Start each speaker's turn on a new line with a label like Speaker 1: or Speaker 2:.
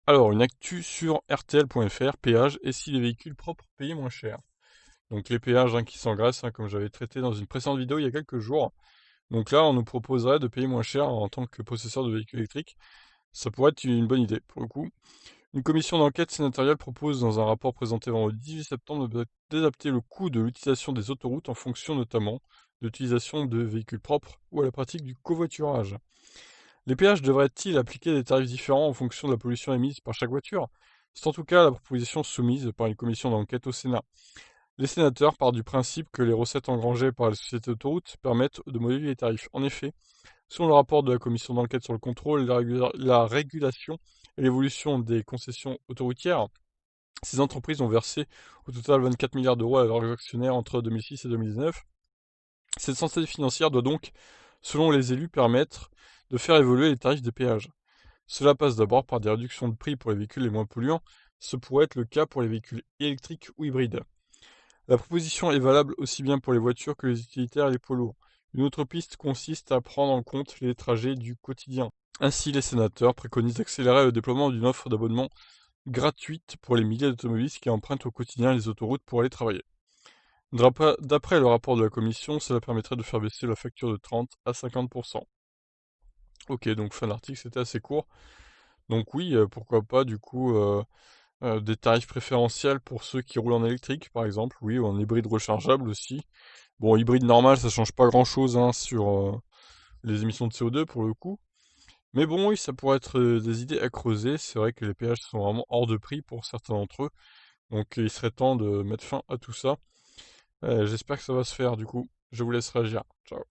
Speaker 1: Alors, une actu sur RTL.fr, péage, et si les véhicules propres payaient moins cher. Donc les péages qui s'engraissent, comme j'avais traité dans une précédente vidéo il y a quelques jours. Donc là, on nous proposerait de payer moins cher en tant que possesseur de véhicules électriques. Ça pourrait être une bonne idée, pour le coup. Une commission d'enquête sénatoriale propose dans un rapport présenté vendredi 18 septembre d'adapter le coût de l'utilisation des autoroutes en fonction notamment de l'utilisation de véhicules propres ou à la pratique du covoiturage. Les péages devraient-ils appliquer des tarifs différents en fonction de la pollution émise par chaque voiture? C'est en tout cas la proposition soumise par une commission d'enquête au Sénat. Les sénateurs partent du principe que les recettes engrangées par les sociétés d'autoroutes permettent de moduler les tarifs. En effet, selon le rapport de la commission d'enquête sur le contrôle, la régulation et l'évolution des concessions autoroutières, ces entreprises ont versé au total 24 milliards d'euros à leurs actionnaires entre 2006 et 2019. Cette santé financière doit donc, selon les élus, permettre de faire évoluer les tarifs des péages. Cela passe d'abord par des réductions de prix pour les véhicules les moins polluants. Ce pourrait être le cas pour les véhicules électriques ou hybrides. La proposition est valable aussi bien pour les voitures que les utilitaires et les poids lourds. Une autre piste consiste à prendre en compte les trajets du quotidien. Ainsi, les sénateurs préconisent d'accélérer le déploiement d'une offre d'abonnement gratuite pour les milliers d'automobilistes qui empruntent au quotidien les autoroutes pour aller travailler. D'après le rapport de la commission, cela permettrait de faire baisser la facture de 30 à 50%. Ok, donc fin d'article, c'était assez court. Donc oui, pourquoi pas du coup des tarifs préférentiels pour ceux qui roulent en électrique, par exemple, oui, ou en hybride rechargeable aussi. Bon, hybride normal, ça change pas grand-chose sur les émissions de CO2 pour le coup. Mais bon, oui, ça pourrait être des idées à creuser. C'est vrai que les péages sont vraiment hors de prix pour certains d'entre eux. Donc il serait temps de mettre fin à tout ça. J'espère que ça va se faire du coup. Je vous laisse réagir. Ciao.